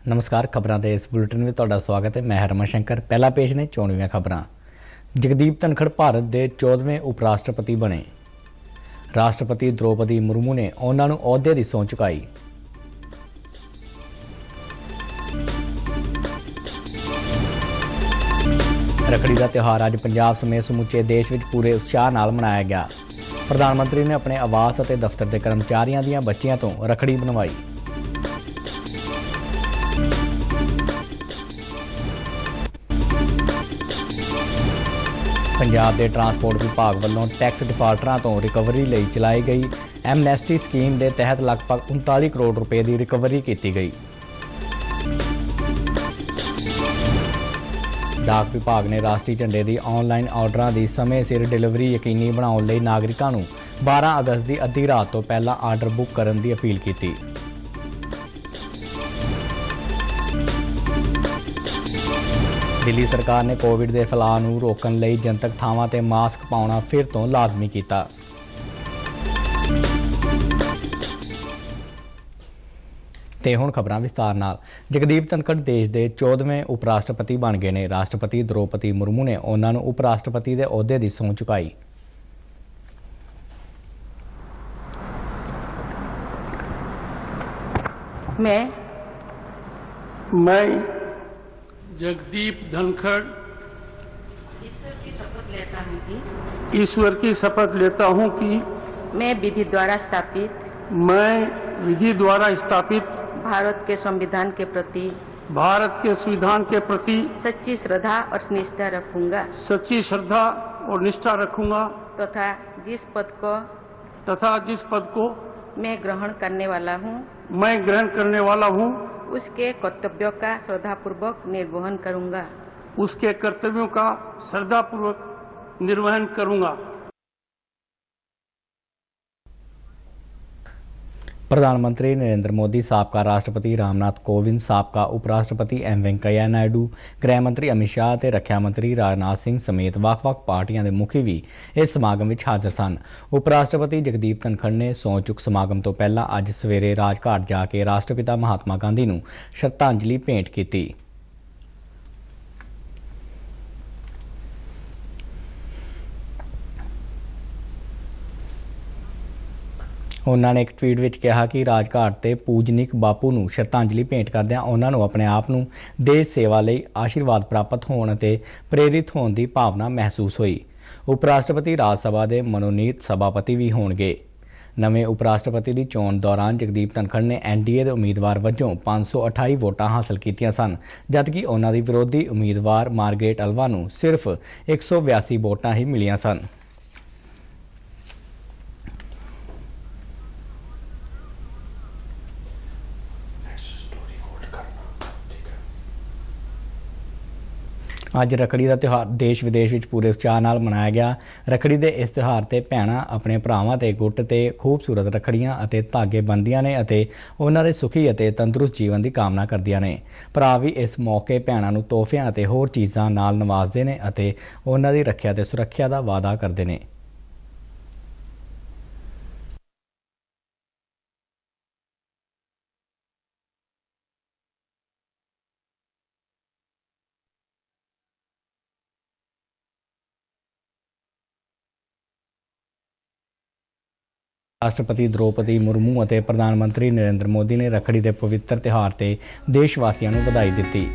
नमस्कार। खबरों के इस बुलेटिन में तुहाडा स्वागत है। मैं हरमन शंकर। पहला पेश ने चोणवीं खबरां। जगदीप धनखड़ भारत के 14वें उप राष्ट्रपति बने। राष्ट्रपति द्रौपदी मुर्मू ने उन्होंने अहुदे की सौं चुकाई। रखड़ी का त्यौहार अज पंजाब समेत समूचे देश में पूरे उत्साह नाल मनाया गया। प्रधानमंत्री ने अपने आवास और दफ्तर के कर्मचारियों दी बच्चियों तो रखड़ी बनवाई। पंजाब के ट्रांसपोर्ट विभाग वालों टैक्स डिफाल्टरां तो रिकवरी लई चलाई गई एमनेस्टी स्कीम के तहत लगभग 39 करोड़ रुपए की रिकवरी की गई। डाक विभाग ने राष्ट्रीय झंडे की ऑनलाइन ऑर्डर की समय सिर डिलीवरी यकीनी बनाने लई नागरिकों को 12 अगस्त की अद्धी रात तो पहला आर्डर बुक करने की अपील की। दिल्ली सरकार ने कोविड के फैलाव को रोकने लई जनतक थावां ते मास्क पाउणा फिर तो लाजमी किया। ते हुण खबरां विस्तार नाल। जगदीप धनखड़ देश के 14वें उप राष्ट्रपति बन गए ने। राष्ट्रपति द्रौपदी मुर्मू ने उन्होंने उप राष्ट्रपति के अहुदे की सौं चुकाई। मैं जगदीप धनखड़ ईश्वर की शपथ लेता हूँ कि मैं विधि द्वारा स्थापित भारत के संविधान के प्रति सच्ची श्रद्धा और निष्ठा रखूंगा तथा जिस पद को मैं ग्रहण करने वाला हूँ उसके कर्तव्यों का श्रद्धापूर्वक निर्वहन करूंगा। प्रधानमंत्री नरेंद्र मोदी, साबका राष्ट्रपति रामनाथ कोविंद, साबका उपराष्ट्रपति एम वेंकैया नायडू, गृह मंत्री अमित शाह ते रक्षा मंत्री राजनाथ सिंह समेत ਵੱਖ-ਵੱਖ पार्टियां के मुखी भी इस समागम में हाजिर सन। उपराष्ट्रपति जगदीप धनखड़ ने सौं चुक समागम तो पहला अज सवेरे राजघाट जाके राष्ट्रपिता महात्मा गांधी नूं श्रद्धांजलि भेंट की। उन्होंने एक ट्वीट में कहा कि राजघाट ते पूजनिक बापू नूं श्रद्धांजलि भेंट करदिआं उन्होंने अपने आप नूं देश सेवा लई आशीर्वाद प्राप्त होने ते प्रेरित होने की भावना महसूस हुई। उपराष्ट्रपति राज सभा के मनोनीत सभापति भी होणगे। नवे उपराष्ट्रपति की चोण दौरान जगदीप धनखड़ ने NDA के उम्मीदवार वजों 528 वोटां हासिल कीतियां सन, जबकि उन्हां दी विरोधी उम्मीदवार मार्गरेट अलवा नूं सिर्फ 182 वोटां ही मिलियां सन। अज रखड़ी का त्यौहार देश विदेश में पूरे उत्साह नाल मनाया गया। रखड़ी के इस त्यौहार ते भैणां अपने भरावां ते गुੱਟ ते खूबसूरत रखड़ियां अते धागे बंदियां ने अते उन्हां दे सुखी अते तंदुरुस्त जीवन की कामना करदियां ने। भरा भी इस मौके भैणां नूं तोहफियां अते होर चीज़ां नाल नवाजदे ने अते उन्हां दी रखिया ते सुरੱਖਿਆ दा वादा करदे ने। राष्ट्रपति द्रौपदी मुर्मू और प्रधानमंत्री नरेंद्र मोदी ने रखड़ी के पवित्र त्यौहार से देशवासियों को बधाई दी।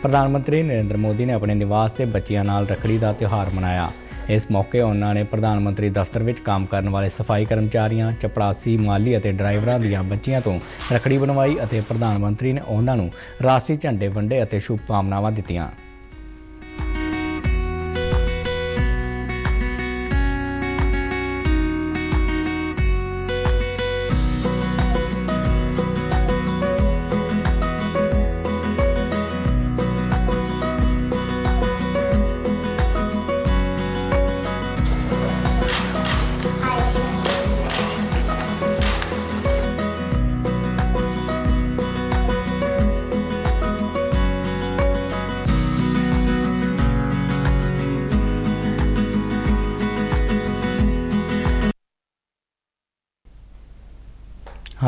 प्रधानमंत्री नरेंद्र मोदी ने अपने निवास से बच्चियों नाल रखड़ी का त्यौहार मनाया। इस मौके उन्होंने प्रधानमंत्री दफ्तर में काम करने वाले सफाई कर्मचारियों, चपड़ासी, माली और ड्राइवरों दी बच्चियों तो रखड़ी बनवाई और प्रधानमंत्री ने उन्होंने राष्ट्रीय झंडे वंडे और शुभकामनावां दित्तियां।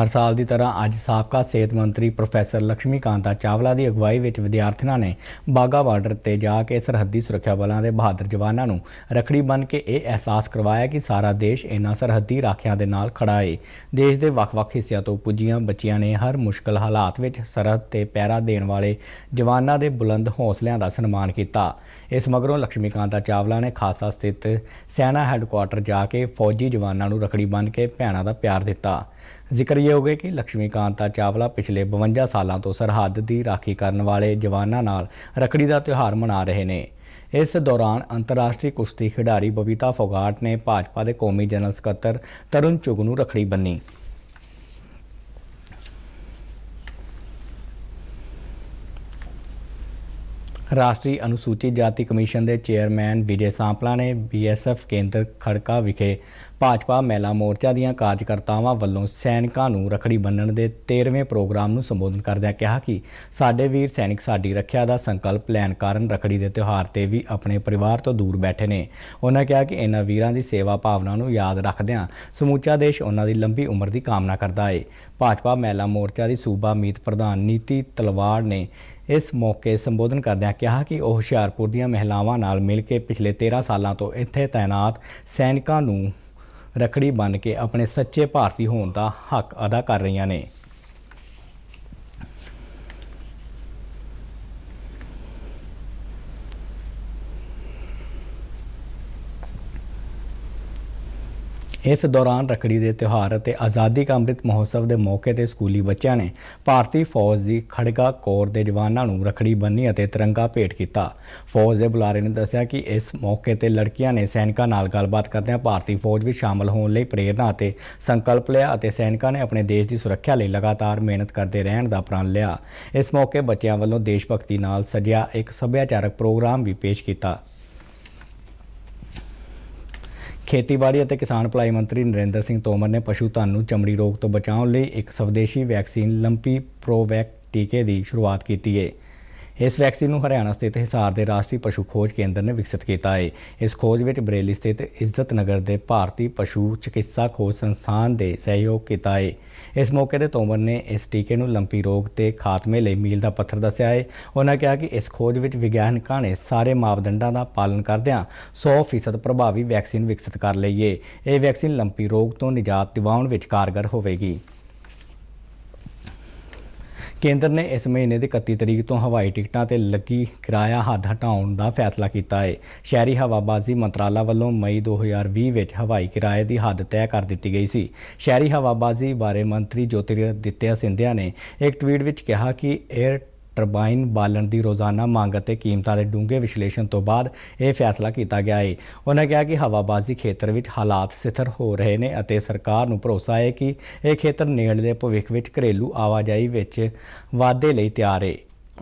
ਹਰ ਸਾਲ ਦੀ ਤਰ੍ਹਾਂ ਅੱਜ ਸਾਬਕਾ ਸਿਹਤ ਮੰਤਰੀ ਪ੍ਰੋਫੈਸਰ ਲక్ష్ਮੀ ਕਾਂਤਾ ਚਾਵਲਾ ਦੀ ਅਗਵਾਈ ਵਿੱਚ ਵਿਦਿਆਰਥੀਆਂ ਨੇ ਬਾਘਾ ਬਾਰਡਰ ਤੇ ਜਾ ਕੇ ਸਰਹੱਦੀ ਸੁਰੱਖਿਆ ਬਲਾਂ ਦੇ ਬਹਾਦਰ ਜਵਾਨਾਂ ਨੂੰ ਰੱਖੜੀ ਬੰਨ੍ਹ ਕੇ ਇਹ ਅਹਿਸਾਸ ਕਰਵਾਇਆ ਕਿ ਸਾਰਾ ਦੇਸ਼ ਇਹਨਾਂ ਸਰਹੱਦੀ ਰਾਖਿਆਂ ਦੇ ਨਾਲ ਖੜਾ ਹੈ। ਦੇਸ਼ ਦੇ ਵੱਖ-ਵੱਖ ਹਿੱਸਿਆਂ ਤੋਂ ਪੁੱਜੀਆਂ ਬੱਚੀਆਂ ਨੇ ਹਰ ਮੁਸ਼ਕਲ ਹਾਲਾਤ ਵਿੱਚ ਸਰਹੱਦ ਤੇ ਪਹਿਰਾ ਦੇਣ ਵਾਲੇ ਜਵਾਨਾਂ ਦੇ ਬੁਲੰਦ ਹੌਸਲਿਆਂ ਦਾ ਸਨਮਾਨ ਕੀਤਾ। ਇਸ ਮਗਰੋਂ ਲక్ష్ਮੀ ਕਾਂਤਾ ਚਾਵਲਾ ਨੇ ਖਾਸਾ ਸਥਿਤ ਸੈਨਾ ਹੈੱਡਕੁਆਰਟਰ ਜਾ ਕੇ ਫੌਜੀ ਜਵਾਨਾਂ ਨੂੰ ਰੱਖੜੀ ਬੰਨ੍ਹ ਕੇ ਭੈਣਾਂ ਦਾ ਪਿਆਰ ਦਿੱਤਾ। ਜ਼ਿਕਰਯੋਗ ਹੈ ਕਿ ਲక్ష్ਮੀ ਕਾਂਤਾ ਚਾਵਲਾ ਪਿਛਲੇ 52 ਸਾਲਾਂ ਤੋਂ ਸਰਹੱਦ ਦੀ ਰਾਖੀ ਕਰਨ ਵਾਲੇ ਜਵਾਨਾਂ ਨਾਲ ਰੱਖੜੀ ਦਾ ਤਿਉਹਾਰ ਮਨਾ ਰਹੇ ਨੇ। ਇਸ ਦੌਰਾਨ ਅੰਤਰਰਾਸ਼ਟਰੀ ਕੁਸ਼ਤੀ ਖਿਡਾਰੀ ਬਬੀਤਾ ਫੋਗਾਟ ਨੇ ਭਾਜਪਾ ਦੇ ਕੌਮੀ ਜਨਰਲ ਸਕੱਤਰ ਤਰੁਣ ਚੁਗ ਨੂੰ ਰੱਖੜੀ ਬੰਨ੍ਹੀ। ਰਾਸ਼ਟਰੀ ਅਨੁਸੂਚਿਤ ਜਾਤੀ ਕਮਿਸ਼ਨ ਦੇ ਚੇਅਰਮੈਨ ਵਿਜੇ ਸਾਂਪਲਾ ਨੇ BSF ਕੇਂਦਰ ਖੜਕਾ ਵਿਖੇ ਭਾਜਪਾ ਮਹਿਲਾ ਮੋਰਚਾ ਦੀਆਂ ਕਾਰਜਕਰਤਾਵਾਂ ਵੱਲੋਂ ਸੈਨਿਕਾਂ ਨੂੰ ਰੱਖੜੀ ਬੰਨ੍ਹਣ ਦੇ 13ਵੇਂ ਪ੍ਰੋਗਰਾਮ ਨੂੰ ਸੰਬੋਧਨ ਕਰਦਿਆਂ ਕਿਹਾ ਕਿ ਸਾਡੇ ਵੀਰ ਸੈਨਿਕ ਸਾਡੀ ਰੱਖਿਆ ਦਾ ਸੰਕਲਪ ਲੈਣ ਕਾਰਨ ਰੱਖੜੀ ਦੇ ਤਿਉਹਾਰ ਤੇ ਵੀ ਆਪਣੇ ਪਰਿਵਾਰ ਤੋਂ ਦੂਰ ਬੈਠੇ ਨੇ। ਉਹਨਾਂ ਕਿਹਾ ਕਿ ਇਹਨਾਂ ਵੀਰਾਂ ਦੀ ਸੇਵਾ ਭਾਵਨਾ ਨੂੰ ਯਾਦ ਰੱਖਦਿਆਂ ਸਮੁੱਚਾ ਦੇਸ਼ ਉਹਨਾਂ ਦੀ ਲੰਬੀ ਉਮਰ ਦੀ ਕਾਮਨਾ ਕਰਦਾ ਹੈ। ਭਾਜਪਾ ਮਹਿਲਾ ਮੋਰਚਾ ਦੀ ਸੂਬਾ ਮੀਤ ਪ੍ਰਧਾਨ ਨੀਤੀ ਤਲਵਾੜ ਨੇ ਇਸ ਮੌਕੇ ਸੰਬੋਧਨ ਕਰਦਿਆਂ ਕਿਹਾ ਕਿ ਉਹ ਹੁਸ਼ਿਆਰਪੁਰ ਦੀਆਂ ਮਹਿਲਾਵਾਂ ਨਾਲ ਮਿਲ ਕੇ ਪਿਛਲੇ 13 ਸਾਲਾਂ ਤੋਂ ਇੱਥੇ ਤਾਇਨਾਤ ਸੈਨਿਕਾਂ ਨੂੰ ਰੱਖੜੀ ਬੰਨ੍ਹ ਕੇ ਆਪਣੇ ਸੱਚੇ ਭਾਰਤੀ ਹੋਣ ਦਾ ਹੱਕ ਅਦਾ ਕਰ ਰਹੀਆਂ ਨੇ। ਇਸ ਦੌਰਾਨ ਰੱਖੜੀ ਦੇ ਤਿਉਹਾਰ ਅਤੇ ਆਜ਼ਾਦੀ ਕਾ ਅੰਮ੍ਰਿਤ ਮਹੋਤਸਵ ਦੇ ਮੌਕੇ ਤੇ ਸਕੂਲੀ ਬੱਚਿਆਂ ਨੇ ਭਾਰਤੀ ਫੌਜ ਦੀ ਖੜਗਾ ਕੋਰ ਦੇ ਜਵਾਨਾਂ ਨੂੰ ਰੱਖੜੀ ਬੰਨ੍ਹੀ ਅਤੇ ਤਿਰੰਗਾ ਭੇਟ ਕੀਤਾ। ਫੌਜ ਦੇ ਬੁਲਾਰੇ ਨੇ ਦੱਸਿਆ ਕਿ ਇਸ ਮੌਕੇ ਤੇ ਲੜਕੀਆਂ ਨੇ ਸੈਨਿਕਾਂ ਨਾਲ ਗੱਲਬਾਤ ਕਰਦਿਆਂ ਭਾਰਤੀ ਫੌਜ ਵਿੱਚ ਸ਼ਾਮਲ ਹੋਣ ਲਈ ਪ੍ਰੇਰਨਾ ਅਤੇ ਸੰਕਲਪ ਲਿਆ ਅਤੇ ਸੈਨਿਕਾਂ ਨੇ ਆਪਣੇ ਦੇਸ਼ ਦੀ ਸੁਰੱਖਿਆ ਲਈ ਲਗਾਤਾਰ ਮਿਹਨਤ ਕਰਦੇ ਰਹਿਣ ਦਾ ਪ੍ਰਣ ਲਿਆ। ਇਸ ਮੌਕੇ ਬੱਚਿਆਂ ਵੱਲੋਂ ਦੇਸ਼ ਭਗਤੀ ਨਾਲ ਸਜਿਆ ਇੱਕ ਸੱਭਿਆਚਾਰਕ ਪ੍ਰੋਗਰਾਮ ਵੀ ਪੇਸ਼ ਕੀਤਾ। ਖੇਤੀਬਾੜੀ ਅਤੇ ਕਿਸਾਨ ਭਲਾਈ ਮੰਤਰੀ ਨਰਿੰਦਰ ਸਿੰਘ ਤੋਮਰ ਨੇ ਪਸ਼ੂ ਧਨ ਨੂੰ ਚਮੜੀ ਰੋਗ ਤੋਂ ਬਚਾਉਣ ਲਈ ਇੱਕ ਸਵਦੇਸ਼ੀ ਵੈਕਸੀਨ ਲੰਪੀ ਪ੍ਰੋਵੈਕ ਟੀਕੇ ਦੀ ਸ਼ੁਰੂਆਤ ਕੀਤੀ ਹੈ। ਇਸ ਵੈਕਸੀਨ ਨੂੰ ਹਰਿਆਣਾ ਸਥਿਤ ਹਿਸਾਰ ਦੇ ਰਾਸ਼ਟਰੀ ਪਸ਼ੂ ਖੋਜ ਕੇਂਦਰ ਨੇ ਵਿਕਸਿਤ ਕੀਤਾ ਹੈ। ਇਸ ਖੋਜ ਵਿੱਚ ਬਰੇਲੀ ਸਥਿਤ ਇੱਜ਼ਤ ਨਗਰ ਦੇ ਭਾਰਤੀ ਪਸ਼ੂ ਚਿਕਿਤਸਾ ਖੋਜ ਸੰਸਥਾਨ ਦੇ ਸਹਿਯੋਗ ਕੀਤਾ ਹੈ। ਇਸ ਮੌਕੇ ਤੇ ਤੋਮਰ ਨੇ ਇਸ ਟੀਕੇ ਨੂੰ ਲੰਪੀ ਰੋਗ ਤੇ ਖਾਤਮੇ ਲਈ ਮੀਲ ਦਾ ਪੱਥਰ ਦੱਸਿਆ ਹੈ। ਉਹਨਾਂ ਕਿਹਾ ਕਿ ਇਸ ਖੋਜ ਵਿੱਚ ਵਿਗਿਆਨਕਾਂ ਨੇ ਸਾਰੇ ਮਾਪਦੰਡਾਂ ਦਾ ਪਾਲਣ ਕਰਦਿਆਂ 100% ਪ੍ਰਭਾਵੀ ਵੈਕਸੀਨ ਵਿਕਸਿਤ ਕਰ ਲਈ ਹੈ। ਇਹ ਵੈਕਸੀਨ ਲੰਪੀ ਰੋਗ ਤੋਂ ਨਿਜਾਤ ਦਿਵਾਉਣ ਵਿੱਚ ਕਾਰਗਰ ਹੋਵੇਗੀ। ਕੇਂਦਰ ਨੇ ਇਸ ਮਹੀਨੇ ਦੀ 31 ਤਰੀਕ ਤੋਂ ਹਵਾਈ ਟਿਕਟਾਂ ਤੇ ਲੱਗੀ ਕਿਰਾਇਆ ਹੱਦ ਹਟਾਉਣ ਦਾ ਫੈਸਲਾ ਕੀਤਾ ਹੈ। ਸ਼ਹਿਰੀ ਹਵਾਬਾਜ਼ੀ ਮੰਤਰਾਲਾ ਵੱਲੋਂ ਮਈ 2020 ਵਿੱਚ ਹਵਾਈ ਕਿਰਾਏ ਦੀ ਹੱਦ ਤੈਅ ਕਰ ਦਿੱਤੀ ਗਈ ਸੀ। ਸ਼ਹਿਰੀ ਹਵਾਬਾਜ਼ੀ ਬਾਰੇ ਮੰਤਰੀ ਜੋਤਿਰਾਦਿੱਤਿਆ ਸਿੰਧਿਆ ਨੇ ਇੱਕ ਟਵੀਟ ਵਿੱਚ ਕਿਹਾ ਕਿ 에ਅਰ ਟਰਬਾਈਨ ਬਾਲਣ ਦੀ ਰੋਜ਼ਾਨਾ ਮੰਗ ਅਤੇ ਕੀਮਤਾਂ ਦੇ ਡੂੰਘੇ ਵਿਸ਼ਲੇਸ਼ਣ ਤੋਂ ਬਾਅਦ ਇਹ ਫੈਸਲਾ ਕੀਤਾ ਗਿਆ ਹੈ। ਉਹਨਾਂ ਕਿਹਾ ਕਿ ਹਵਾਬਾਜ਼ੀ ਖੇਤਰ ਵਿੱਚ ਹਾਲਾਤ ਸਥਿਰ ਹੋ ਰਹੇ ਨੇ ਅਤੇ ਸਰਕਾਰ ਨੂੰ ਭਰੋਸਾ ਹੈ ਕਿ ਇਹ ਖੇਤਰ ਨੇੜਲੇ ਭਵਿੱਖ ਵਿੱਚ ਘਰੇਲੂ ਆਵਾਜਾਈ ਵਿੱਚ ਵਾਧੇ ਲਈ ਤਿਆਰ ਹੈ।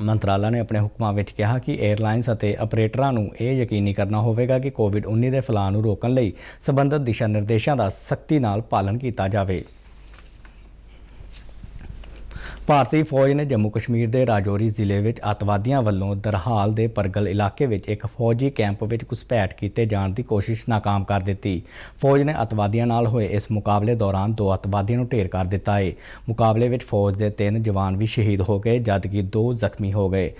ਮੰਤਰਾਲਾ ਨੇ ਆਪਣੇ ਹੁਕਮਾਂ ਵਿੱਚ ਕਿਹਾ ਕਿ 에ਅਰਲਾਈਨਸ ਅਤੇ ਆਪਰੇਟਰਾਂ ਨੂੰ ਇਹ ਯਕੀਨੀ ਕਰਨਾ ਹੋਵੇਗਾ ਕਿ ਕੋਵਿਡ-19 ਦੇ ਫੈਲਾਅ ਨੂੰ ਰੋਕਣ ਲਈ ਸਬੰਧਤ ਦਿਸ਼ਾ ਨਿਰਦੇਸ਼ਾਂ ਦਾ ਸਖਤੀ ਨਾਲ ਪਾਲਣ ਕੀਤਾ ਜਾਵੇ। ਭਾਰਤੀ ਫੌਜ ਨੇ ਜੰਮੂ ਕਸ਼ਮੀਰ ਦੇ ਰਾਜੌਰੀ ਜ਼ਿਲ੍ਹੇ ਵਿੱਚ ਅੱਤਵਾਦੀਆਂ ਵੱਲੋਂ ਦਰਹਾਲ ਦੇ ਪਰਗਲ ਇਲਾਕੇ ਵਿੱਚ ਇੱਕ ਫੌਜੀ ਕੈਂਪ ਵਿੱਚ ਘੁਸਪੈਠ ਕੀਤੇ ਜਾਣ ਦੀ ਕੋਸ਼ਿਸ਼ ਨਾਕਾਮ ਕਰ ਦਿੱਤੀ। ਫੌਜ ਨੇ ਅੱਤਵਾਦੀਆਂ ਨਾਲ ਹੋਏ ਇਸ ਮੁਕਾਬਲੇ ਦੌਰਾਨ 2 ਅੱਤਵਾਦੀਆਂ ਨੂੰ ਢੇਰ ਕਰ ਦਿੱਤਾ ਹੈ। ਮੁਕਾਬਲੇ ਵਿੱਚ ਫੌਜ ਦੇ 3 ਜਵਾਨ ਵੀ ਸ਼ਹੀਦ ਹੋ ਗਏ ਜਦਕਿ 2 ਜ਼ਖਮੀ ਹੋ ਗਏ।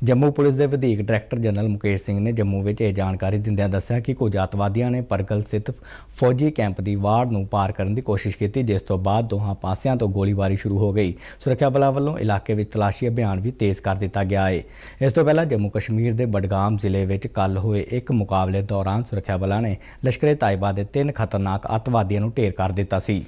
ਜੰਮੂ ਪੁਲਿਸ ਦੇ ਵਧੀਕ ਡਾਇਰੈਕਟਰ ਜਨਰਲ ਮੁਕੇਸ਼ ਸਿੰਘ ਨੇ ਜੰਮੂ ਵਿੱਚ ਇਹ ਜਾਣਕਾਰੀ ਦਿੰਦਿਆਂ ਦੱਸਿਆ ਕਿ ਕੁਝ ਅੱਤਵਾਦੀਆਂ ਨੇ ਪਰਗਲ ਸਥਿਤ ਫੌਜੀ ਕੈਂਪ ਦੀ ਵਾੜ ਨੂੰ ਪਾਰ ਕਰਨ ਦੀ ਕੋਸ਼ਿਸ਼ ਕੀਤੀ, ਜਿਸ ਤੋਂ ਬਾਅਦ ਦੋਹਾਂ ਪਾਸਿਆਂ ਤੋਂ ਗੋਲੀਬਾਰੀ ਸ਼ੁਰੂ ਹੋ ਗਈ। ਸੁਰੱਖਿਆ ਬਲਾਂ ਵੱਲੋਂ ਇਲਾਕੇ ਵਿੱਚ ਤਲਾਸ਼ੀ ਅਭਿਆਨ ਵੀ ਤੇਜ਼ ਕਰ ਦਿੱਤਾ ਗਿਆ ਹੈ। ਇਸ ਤੋਂ ਪਹਿਲਾਂ ਜੰਮੂ ਕਸ਼ਮੀਰ ਦੇ ਬਡਗਾਮ ਜ਼ਿਲ੍ਹੇ ਵਿੱਚ ਕੱਲ੍ਹ ਹੋਏ ਇੱਕ ਮੁਕਾਬਲੇ ਦੌਰਾਨ ਸੁਰੱਖਿਆ ਬਲਾਂ ਨੇ ਲਸ਼ਕਰ-ਏ-ਤਾਇਬਾ ਦੇ 3 ਖਤਰਨਾਕ ਅੱਤਵਾਦੀਆਂ ਨੂੰ ਢੇਰ ਕਰ ਦਿੱਤਾ ਸੀ।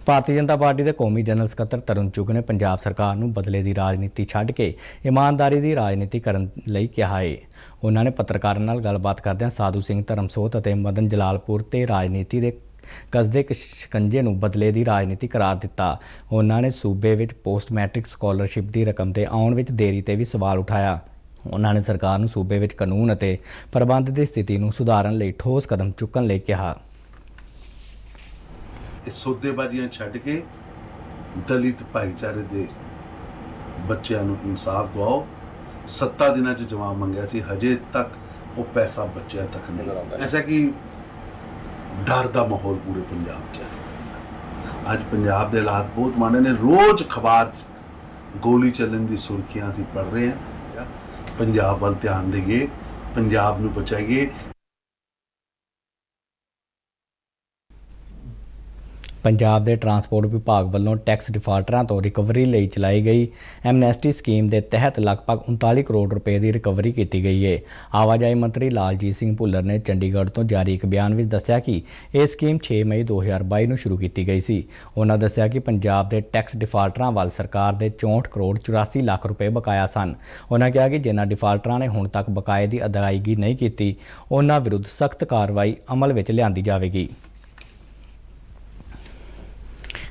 ਭਾਰਤੀ ਜਨਤਾ ਪਾਰਟੀ ਦੇ ਕੌਮੀ ਜਨਰਲ ਸਕੱਤਰ ਤਰੁਣ ਚੁੱਗ ਨੇ ਪੰਜਾਬ ਸਰਕਾਰ ਨੂੰ ਬਦਲੇ ਦੀ ਰਾਜਨੀਤੀ ਛੱਡ ਕੇ ਇਮਾਨਦਾਰੀ ਦੀ ਰਾਜਨੀਤੀ ਕਰਨ ਲਈ ਕਿਹਾ ਹੈ। ਉਹਨਾਂ ਨੇ ਪੱਤਰਕਾਰਾਂ ਨਾਲ ਗੱਲਬਾਤ ਕਰਦਿਆਂ ਸਾਧੂ ਸਿੰਘ ਧਰਮਸੋਤ ਅਤੇ ਮਦਨ ਜਲਾਲਪੁਰ ਤੇ ਰਾਜਨੀਤੀ ਦੇ ਕਸਦੇ ਸ਼ਿਕੰਜੇ ਨੂੰ ਬਦਲੇ ਦੀ ਰਾਜਨੀਤੀ ਕਰਾਰ ਦਿੱਤਾ। ਉਹਨਾਂ ਨੇ ਸੂਬੇ ਵਿੱਚ ਪੋਸਟ ਮੈਟ੍ਰਿਕ ਸਕਾਲਰਸ਼ਿਪ ਦੀ ਰਕਮ ਤੇ ਆਉਣ ਵਿੱਚ ਦੇਰੀ ਤੇ ਵੀ ਸਵਾਲ ਉਠਾਇਆ। ਉਹਨਾਂ ਨੇ ਸਰਕਾਰ ਨੂੰ ਸੂਬੇ ਵਿੱਚ ਕਾਨੂੰਨ ਅਤੇ ਪ੍ਰਬੰਧ ਦੀ ਸਥਿਤੀ ਨੂੰ ਸੁਧਾਰਨ ਲਈ ਠੋਸ ਕਦਮ ਚੁੱਕਣ ਲਈ ਕਿਹਾ। ਸੌਦੇਬਾਜ਼ੀਆਂ ਛੱਡ ਕੇ ਦਲਿਤ ਭਾਈਚਾਰੇ ਦੇ ਬੱਚਿਆਂ ਨੂੰ ਇਨਸਾਫ ਦਿਵਾਓ। 7 ਦਿਨਾਂ 'ਚ ਜਵਾਬ ਮੰਗਿਆ ਸੀ, ਹਜੇ ਤੱਕ ਉਹ ਪੈਸਾ ਬੱਚਿਆਂ ਤੱਕ ਨਹੀਂ। ਐਸਾ ਕਿ ਡਰ ਦਾ ਮਾਹੌਲ ਪੂਰੇ ਪੰਜਾਬ 'ਚ ਹੈ। ਅੱਜ ਪੰਜਾਬ ਦੇ ਹਾਲਾਤ ਬਹੁਤ ਮਾੜੇ ਨੇ। ਰੋਜ਼ ਅਖਬਾਰ 'ਚ ਗੋਲੀ ਚੱਲਣ ਦੀ ਸੁਰਖੀਆਂ ਅਸੀਂ ਪੜ੍ਹ ਰਹੇ ਹਾਂ। ਪੰਜਾਬ ਵੱਲ ਧਿਆਨ ਦੇਈਏ, ਪੰਜਾਬ ਨੂੰ ਬਚਾਈਏ। ਪੰਜਾਬ ਦੇ ਟਰਾਂਸਪੋਰਟ ਵਿਭਾਗ ਵੱਲੋਂ ਟੈਕਸ ਡਿਫਾਲਟਰਾਂ ਤੋਂ ਰਿਕਵਰੀ ਲਈ ਚਲਾਈ ਗਈ ਐਮਨੈਸਟੀ ਸਕੀਮ ਦੇ ਤਹਿਤ ਲਗਭਗ 39 ਕਰੋੜ ਰੁਪਏ ਦੀ ਰਿਕਵਰੀ ਕੀਤੀ ਗਈ ਹੈ। ਆਵਾਜਾਈ ਮੰਤਰੀ ਲਾਲਜੀਤ ਸਿੰਘ ਭੁੱਲਰ ਨੇ ਚੰਡੀਗੜ੍ਹ ਤੋਂ ਜਾਰੀ ਇੱਕ ਬਿਆਨ ਵਿੱਚ ਦੱਸਿਆ ਕਿ ਇਹ ਸਕੀਮ 6 ਮਈ 2022 ਨੂੰ ਸ਼ੁਰੂ ਕੀਤੀ ਗਈ ਸੀ। ਉਹਨਾਂ ਦੱਸਿਆ ਕਿ ਪੰਜਾਬ ਦੇ ਟੈਕਸ ਡਿਫਾਲਟਰਾਂ ਵੱਲ ਸਰਕਾਰ ਦੇ 64 ਕਰੋੜ 84 ਲੱਖ ਰੁਪਏ ਬਕਾਇਆ ਸਨ। ਉਹਨਾਂ ਕਿਹਾ ਕਿ ਜਿਨ੍ਹਾਂ ਡਿਫਾਲਟਰਾਂ ਨੇ ਹੁਣ ਤੱਕ ਬਕਾਏ ਦੀ ਅਦਾਇਗੀ ਨਹੀਂ ਕੀਤੀ, ਉਹਨਾਂ ਵਿਰੁੱਧ ਸਖਤ ਕਾਰਵਾਈ ਅਮਲ ਵਿੱਚ ਲਿਆਂਦੀ ਜਾਵੇਗੀ।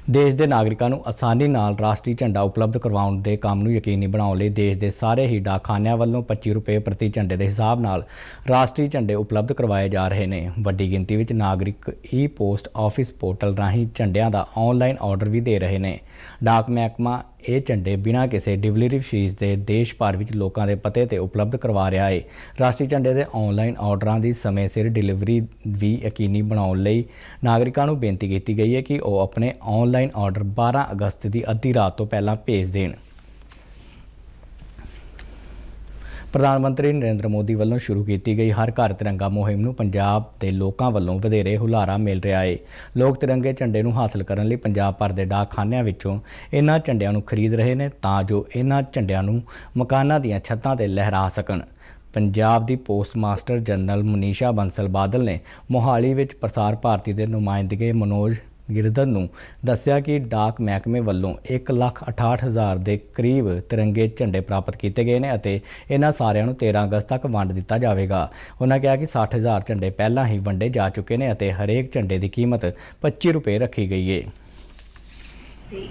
ਦੇਸ਼ ਦੇ ਨਾਗਰਿਕਾਂ ਨੂੰ ਆਸਾਨੀ ਨਾਲ ਰਾਸ਼ਟਰੀ ਝੰਡਾ ਉਪਲਬਧ ਕਰਵਾਉਣ ਦੇ ਕੰਮ ਨੂੰ ਯਕੀਨੀ ਬਣਾਉਣ ਲਈ ਦੇਸ਼ ਦੇ ਸਾਰੇ ਹੀ ਡਾਕਖਾਨਿਆਂ ਵੱਲੋਂ 25 ਰੁਪਏ ਪ੍ਰਤੀ ਝੰਡੇ ਦੇ ਹਿਸਾਬ ਨਾਲ ਰਾਸ਼ਟਰੀ ਝੰਡੇ ਉਪਲਬਧ ਕਰਵਾਏ ਜਾ ਰਹੇ ਨੇ। ਵੱਡੀ ਗਿਣਤੀ ਵਿੱਚ ਨਾਗਰਿਕ ਈ-ਪੋਸਟ ਆਫਿਸ ਪੋਰਟਲ ਰਾਹੀਂ ਝੰਡਿਆਂ ਦਾ ਆਨਲਾਈਨ ਆਰਡਰ ਵੀ ਦੇ ਰਹੇ ਨੇ। ਡਾਕ ਮਹਿਕਮਾ ਇਹ ਝੰਡੇ ਬਿਨਾਂ ਕਿਸੇ ਡਿਲੀਵਰੀ ਫੀਸ ਦੇ ਦੇਸ਼ ਭਰ ਵਿੱਚ ਲੋਕਾਂ ਦੇ ਪਤੇ ਤੇ ਉਪਲਬਧ ਕਰਵਾ ਰਿਹਾ ਹੈ। ਰਾਸ਼ਟਰੀ ਝੰਡੇ ਦੇ ਆਨਲਾਈਨ ਆਰਡਰਾਂ ਦੀ ਸਮੇਂ ਸਿਰ ਡਿਲੀਵਰੀ ਵੀ ਯਕੀਨੀ ਬਣਾਉਣ ਲਈ ਨਾਗਰਿਕਾਂ ਨੂੰ ਬੇਨਤੀ ਕੀਤੀ ਗਈ ਹੈ ਕਿ ਉਹ ਆਪਣੇ ਆਨਲਾਈਨ ਆਰਡਰ 12 ਅਗਸਤ ਦੀ ਅੱਧੀ ਰਾਤ ਤੋਂ ਪਹਿਲਾਂ ਭੇਜ ਦੇਣ। ਪ੍ਰਧਾਨ ਮੰਤਰੀ ਨਰਿੰਦਰ ਮੋਦੀ ਵੱਲੋਂ ਸ਼ੁਰੂ ਕੀਤੀ ਗਈ ਹਰ ਘਰ ਤਿਰੰਗਾ ਮੁਹਿੰਮ ਨੂੰ ਪੰਜਾਬ ਦੇ ਲੋਕਾਂ ਵੱਲੋਂ ਵਧੇਰੇ ਹੁਲਾਰਾ ਮਿਲ ਰਿਹਾ ਹੈ। ਲੋਕ ਤਿਰੰਗੇ ਝੰਡੇ ਨੂੰ ਹਾਸਲ ਕਰਨ ਲਈ ਪੰਜਾਬ ਭਰ ਦੇ ਡਾਕਖਾਨਿਆਂ ਵਿੱਚੋਂ ਇਹਨਾਂ ਝੰਡਿਆਂ ਨੂੰ ਖਰੀਦ ਰਹੇ ਨੇ ਤਾਂ ਜੋ ਇਹਨਾਂ ਝੰਡਿਆਂ ਨੂੰ ਮਕਾਨਾਂ ਦੀਆਂ ਛੱਤਾਂ ਤੇ ਲਹਿਰਾ ਸਕਣ। ਪੰਜਾਬ ਦੀ post master general Manisha Bansal Badal ਨੇ ਮੋਹਾਲੀ ਵਿੱਚ ਪ੍ਰਸਾਰ ਭਾਰਤੀ ਦੇ ਨੁਮਾਇੰਦਗੇ ਮਨੋਜ ਗਿਰਧਰ ਨੂੰ ਦੱਸਿਆ ਕਿ ਡਾਕ ਮਹਿਕਮੇ ਵੱਲੋਂ 1,68,000 ਦੇ ਕਰੀਬ ਤਿਰੰਗੇ ਝੰਡੇ ਪ੍ਰਾਪਤ ਕੀਤੇ ਗਏ ਨੇ ਅਤੇ ਇਹਨਾਂ ਸਾਰਿਆਂ ਨੂੰ 13 ਅਗਸਤ ਤੱਕ ਵੰਡ ਦਿੱਤਾ ਜਾਵੇਗਾ। ਉਹਨਾਂ ਕਿਹਾ ਕਿ 60,000 ਝੰਡੇ ਪਹਿਲਾਂ ਹੀ ਵੰਡੇ ਜਾ ਚੁੱਕੇ ਨੇ ਅਤੇ ਹਰੇਕ ਝੰਡੇ ਦੀ ਕੀਮਤ 25 ਰੁਪਏ ਰੱਖੀ ਗਈ ਹੈ।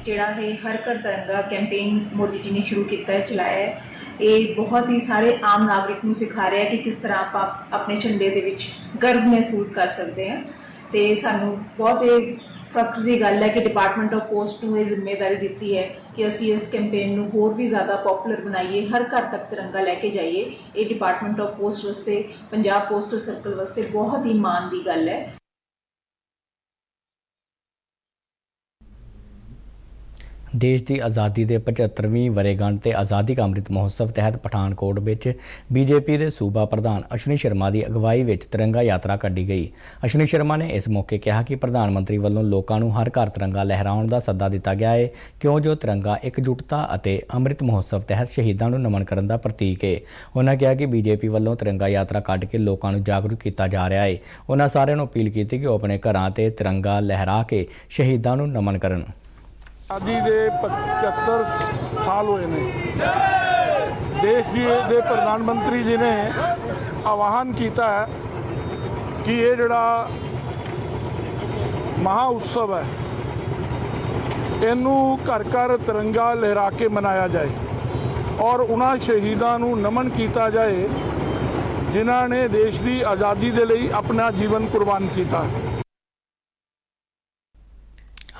ਜਿਹੜਾ ਇਹ ਹਰ ਘਰ ਤਿਰੰਗਾ ਕੈਂਪੇਨ ਮੋਦੀ ਜੀ ਨੇ ਸ਼ੁਰੂ ਕੀਤਾ ਹੈ, ਚਲਾਇਆ ਹੈ, ਇਹ ਬਹੁਤ ਹੀ ਸਾਰੇ ਆਮ ਨਾਗਰਿਕ ਨੂੰ ਸਿਖਾ ਰਿਹਾ ਹੈ ਕਿ ਕਿਸ ਤਰ੍ਹਾਂ ਆਪਾਂ ਆਪਣੇ ਝੰਡੇ ਦੇ ਵਿੱਚ ਗਰਵ ਮਹਿਸੂਸ ਕਰ ਸਕਦੇ ਹਾਂ। ਤੇ ਸਾਨੂੰ ਬਹੁਤ ਇਹ ਫਖਰ ਦੀ ਗੱਲ ਹੈ ਕਿ ਡਿਪਾਰਟਮੈਂਟ ਆਫ ਪੋਸਟ ਨੂੰ ਇਹ ਜ਼ਿੰਮੇਵਾਰੀ ਦਿੱਤੀ ਹੈ ਕਿ ਅਸੀਂ ਇਸ ਕੈਂਪੇਨ ਨੂੰ ਹੋਰ ਵੀ ਜ਼ਿਆਦਾ ਪਪੂਲਰ ਬਣਾਈਏ, ਹਰ ਘਰ ਤੱਕ ਤਿਰੰਗਾ ਲੈ ਕੇ ਜਾਈਏ। ਇਹ ਡਿਪਾਰਟਮੈਂਟ ਆਫ ਪੋਸਟ ਵਾਸਤੇ, ਪੰਜਾਬ ਪੋਸਟਲ ਸਰਕਲ ਵਾਸਤੇ ਬਹੁਤ ਹੀ ਮਾਣ ਦੀ ਗੱਲ ਹੈ। ਦੇਸ਼ ਦੀ ਆਜ਼ਾਦੀ ਦੇ 75ਵੀਂ ਵਰ੍ਹੇਗੰਢ ਤੇ ਆਜ਼ਾਦੀ ਕਾ ਅੰਮ੍ਰਿਤ ਮਹੋਤਸਵ ਤਹਿਤ ਪਠਾਨਕੋਟ ਵਿੱਚ ਬੀਜੇਪੀ ਦੇ ਸੂਬਾ ਪ੍ਰਧਾਨ ਅਸ਼ਵਨੀ ਸ਼ਰਮਾ ਦੀ ਅਗਵਾਈ ਵਿੱਚ ਤਿਰੰਗਾ ਯਾਤਰਾ ਕੱਢੀ ਗਈ। ਅਸ਼ਵਨੀ ਸ਼ਰਮਾ ਨੇ ਇਸ ਮੌਕੇ ਕਿਹਾ ਕਿ ਪ੍ਰਧਾਨ ਮੰਤਰੀ ਵੱਲੋਂ ਲੋਕਾਂ ਨੂੰ ਹਰ ਘਰ ਤਿਰੰਗਾ ਲਹਿਰਾਉਣ ਦਾ ਸੱਦਾ ਦਿੱਤਾ ਗਿਆ ਹੈ ਕਿਉਂ ਜੋ ਤਿਰੰਗਾ ਇਕਜੁੱਟਤਾ ਅਤੇ ਅੰਮ੍ਰਿਤ ਮਹੋਤਸਵ ਤਹਿਤ ਸ਼ਹੀਦਾਂ ਨੂੰ ਨਮਨ ਕਰਨ ਦਾ ਪ੍ਰਤੀਕ ਹੈ। ਉਹਨਾਂ ਕਿਹਾ ਕਿ ਬੀਜੇਪੀ ਵੱਲੋਂ ਤਿਰੰਗਾ ਯਾਤਰਾ ਕੱਢ ਕੇ ਲੋਕਾਂ ਨੂੰ ਜਾਗਰੂਕ ਕੀਤਾ ਜਾ ਰਿਹਾ ਹੈ। ਉਹਨਾਂ ਸਾਰਿਆਂ ਨੂੰ ਅਪੀਲ ਕੀਤੀ ਕਿ ਉਹ ਆਪਣੇ ਘਰਾਂ ਤੇ ਤਿਰੰਗਾ ਲਹਿਰਾ ਕੇ ਸ਼ਹੀਦਾਂ ਨੂੰ ਨਮਨ ਕਰਨ। ਆਜ਼ਾਦੀ ਦੇ 75 ਸਾਲ ਹੋਏ ਨੇ। ਦੇਸ਼ ਦੇ ਪ੍ਰਧਾਨ ਮੰਤਰੀ ਜੀ ਨੇ ਆਹਵਾਨ ਕੀਤਾ ਹੈ ਕਿ ਇਹ ਜਿਹੜਾ ਮਹਾ ਉਤਸਵ ਹੈ ਇਹਨੂੰ ਘਰ ਘਰ ਤਿਰੰਗਾ ਲਹਿਰਾ ਕੇ ਮਨਾਇਆ ਜਾਏ ਔਰ ਉਹਨਾਂ ਸ਼ਹੀਦਾਂ ਨੂੰ ਨਮਨ ਕੀਤਾ ਜਾਏ ਜਿਨ੍ਹਾਂ ਨੇ ਦੇਸ਼ ਦੀ ਆਜ਼ਾਦੀ ਦੇ ਲਈ ਆਪਣਾ ਜੀਵਨ ਕੁਰਬਾਨ ਕੀਤਾ।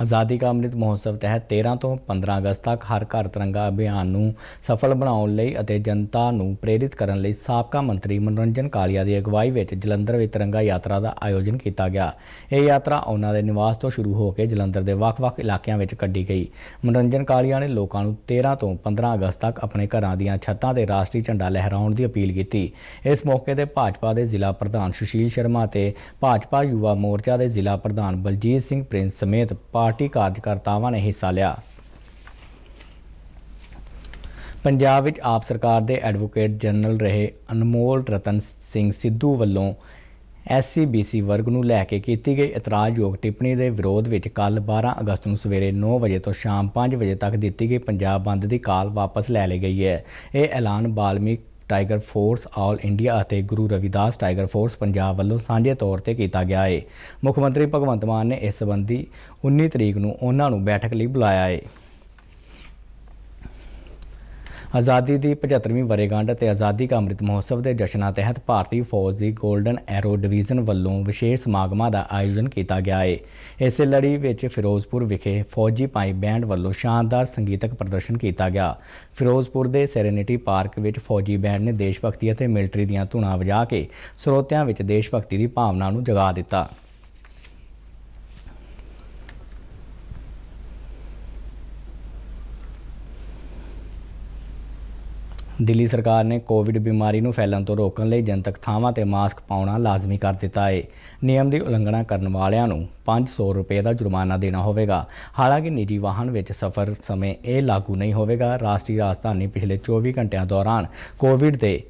ਆਜ਼ਾਦੀ ਕਾ ਅੰਮ੍ਰਿਤ ਮਹੋਤਸਵ ਤਹਿਤ 13 ਤੋਂ 15 ਅਗਸਤ ਤੱਕ ਹਰ ਘਰ ਤਿਰੰਗਾ ਅਭਿਆਨ ਨੂੰ ਸਫਲ ਬਣਾਉਣ ਲਈ ਅਤੇ ਜਨਤਾ ਨੂੰ ਪ੍ਰੇਰਿਤ ਕਰਨ ਲਈ ਸਾਬਕਾ ਮੰਤਰੀ ਮਨੋਰੰਜਨ ਕਾਲੀਆ ਦੀ ਅਗਵਾਈ ਵਿੱਚ ਜਲੰਧਰ ਵਿੱਚ ਤਿਰੰਗਾ ਯਾਤਰਾ ਦਾ ਆਯੋਜਨ ਕੀਤਾ ਗਿਆ। ਇਹ ਯਾਤਰਾ ਉਹਨਾਂ ਦੇ ਨਿਵਾਸ ਤੋਂ ਸ਼ੁਰੂ ਹੋ ਕੇ ਜਲੰਧਰ ਦੇ ਵੱਖ-ਵੱਖ ਇਲਾਕਿਆਂ ਵਿੱਚ ਕੱਢੀ ਗਈ। ਮਨੋਰੰਜਨ ਕਾਲੀਆ ਨੇ ਲੋਕਾਂ ਨੂੰ 13 ਤੋਂ 15 ਅਗਸਤ ਤੱਕ ਆਪਣੇ ਘਰਾਂ ਦੀਆਂ ਛੱਤਾਂ ਤੇ ਰਾਸ਼ਟਰੀ ਝੰਡਾ ਲਹਿਰਾਉਣ ਦੀ ਅਪੀਲ ਕੀਤੀ। ਇਸ ਮੌਕੇ ਤੇ ਭਾਜਪਾ ਦੇ ਜ਼ਿਲ੍ਹਾ ਪ੍ਰਧਾਨ ਸੁਸ਼ੀਲ ਸ਼ਰਮਾ ਤੇ ਭਾਜਪਾ ਯੁਵਾ ਮੋਰਚਾ ਦੇ ਜ਼ਿਲ੍ਹਾ ਪ੍ਰਧਾਨ ਬਲਜੀਤ ਸਿੰਘ ਪ੍ਰਿੰਸ ਸਮੇਤ ਪਾਰਟੀ ਕਾਰਜਕਰਤਾਵਾਂ ਨੇ ਹਿੱਸਾ ਲਿਆ। ਪੰਜਾਬ ਵਿੱਚ ਆਪ ਸਰਕਾਰ ਦੇ ਐਡਵੋਕੇਟ ਜਨਰਲ ਰਹੇ ਅਨਮੋਲ ਰਤਨ ਸਿੰਘ ਸਿੱਧੂ ਵੱਲੋਂ SC-BC ਵਰਗ ਨੂੰ ਲੈ ਕੇ ਕੀਤੀ ਗਈ ਇਤਰਾਜ਼ਯੋਗ ਟਿੱਪਣੀ ਦੇ ਵਿਰੋਧ ਵਿੱਚ ਕੱਲ੍ਹ 12 ਅਗਸਤ ਨੂੰ ਸਵੇਰੇ 9 ਵਜੇ ਤੋਂ ਸ਼ਾਮ 5 ਵਜੇ ਤੱਕ ਦਿੱਤੀ ਗਈ ਪੰਜਾਬ ਬੰਦ ਦੀ ਕਾਲ ਵਾਪਸ ਲੈ ਲਈ ਗਈ ਹੈ। ਇਹ ਐਲਾਨ Balmik tiger force all India ਅਤੇ ਗੁਰੂ ਰਵਿਦਾਸ ਟਾਈਗਰ ਫੋਰਸ ਪੰਜਾਬ ਵੱਲੋਂ ਸਾਂਝੇ ਤੌਰ ਤੇ ਕੀਤਾ ਗਿਆ ਹੈ। ਮੁੱਖ ਮੰਤਰੀ ਭਗਵੰਤ ਮਾਨ ਨੇ ਇਸ ਸੰਬੰਧੀ 19 ਤਰੀਕ ਨੂੰ ਉਹਨਾਂ ਨੂੰ ਬੈਠਕ ਲਈ ਬੁਲਾਇਆ ਹੈ। ਆਜ਼ਾਦੀ ਦੀ 75ਵੀਂ ਵਰ੍ਹੇਗੰਢ ਅਤੇ ਆਜ਼ਾਦੀ ਕਾ ਅੰਮ੍ਰਿਤ ਮਹੋਤਸਵ ਦੇ ਜਸ਼ਨਾਂ ਤਹਿਤ ਭਾਰਤੀ ਫੌਜ ਦੀ ਗੋਲਡਨ ਐਰੋ ਡਿਵੀਜ਼ਨ ਵੱਲੋਂ ਵਿਸ਼ੇਸ਼ ਸਮਾਗਮਾਂ ਦਾ ਆਯੋਜਨ ਕੀਤਾ ਗਿਆ ਹੈ। ਇਸੇ ਲੜੀ ਵਿੱਚ ਫਿਰੋਜ਼ਪੁਰ ਵਿਖੇ ਫੌਜੀ ਪਾਈ ਬੈਂਡ ਵੱਲੋਂ ਸ਼ਾਨਦਾਰ ਸੰਗੀਤਕ ਪ੍ਰਦਰਸ਼ਨ ਕੀਤਾ ਗਿਆ। ਫਿਰੋਜ਼ਪੁਰ ਦੇ ਸੈਰੇਨਿਟੀ ਪਾਰਕ ਵਿੱਚ ਫੌਜੀ ਬੈਂਡ ਨੇ ਦੇਸ਼ ਭਗਤੀ ਅਤੇ ਮਿਲਟਰੀ ਦੀਆਂ ਧੁਨਾਂ ਵਜਾ ਕੇ ਸਰੋਤਿਆਂ ਵਿੱਚ ਦੇਸ਼ ਭਗਤੀ ਦੀ ਭਾਵਨਾ ਨੂੰ ਜਗਾ ਦਿੱਤਾ। ਦਿੱਲੀ ਸਰਕਾਰ ਨੇ ਕੋਵਿਡ ਬਿਮਾਰੀ ਨੂੰ ਫੈਲਣ ਤੋਂ ਰੋਕਣ ਲਈ ਜਨਤਕ ਥਾਵਾਂ ਤੇ ਮਾਸਕ ਪਾਉਣਾ ਲਾਜ਼ਮੀ ਕਰ ਦਿੱਤਾ ਹੈ। ਨਿਯਮ ਦੀ ਉਲੰਘਣਾ ਕਰਨ ਵਾਲਿਆਂ ਨੂੰ 500 ਰੁਪਏ ਦਾ ਜੁਰਮਾਨਾ ਦੇਣਾ ਹੋਵੇਗਾ। ਹਾਲਾਂਕਿ ਨਿੱਜੀ ਵਾਹਨ ਵਿੱਚ ਸਫ਼ਰ ਸਮੇਂ ਇਹ ਲਾਗੂ ਨਹੀਂ ਹੋਵੇਗਾ। ਰਾਸ਼ਟਰੀ ਰਾਜਧਾਨੀ ਪਿਛਲੇ 24 ਘੰਟਿਆਂ ਦੌਰਾਨ ਕੋਵਿਡ ਦੇ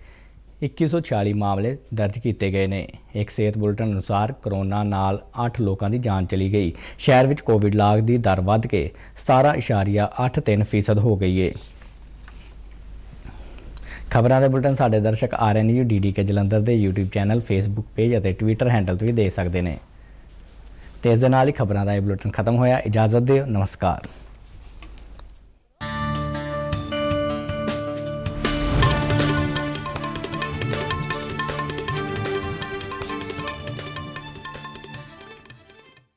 2146 ਮਾਮਲੇ ਦਰਜ ਕੀਤੇ ਗਏ ਨੇ। ਇੱਕ ਸਿਹਤ ਬੁਲੇਟਿਨ ਅਨੁਸਾਰ ਕੋਰੋਨਾ ਨਾਲ 8 ਲੋਕਾਂ ਦੀ ਜਾਨ ਚਲੀ ਗਈ। ਸ਼ਹਿਰ ਵਿੱਚ ਕੋਵਿਡ ਲਾਗ ਦੀ ਦਰ ਵੱਧ ਕੇ 17.83% ਹੋ ਗਈ ਹੈ। ਖਬਰਾਂ ਦੇ ਬੁਲੇਟਿਨ ਸਾਡੇ ਦਰਸ਼ਕ RNU DDK ਜਲੰਧਰ ਦੇ YouTube ਚੈਨਲ, Facebook ਪੇਜ ਅਤੇ Twitter ਹੈਂਡਲ ਤੇ ਵੀ ਦੇ ਸਕਦੇ ਨੇ। ਤੇ ਇਸ ਦੇ ਨਾਲ ਹੀ ਖਬਰਾਂ ਦਾ ਇਹ ਬੁਲੇਟਿਨ ਖਤਮ ਹੋਇਆ। ਇਜਾਜ਼ਤ ਦਿਓ। ਨਮਸਕਾਰ।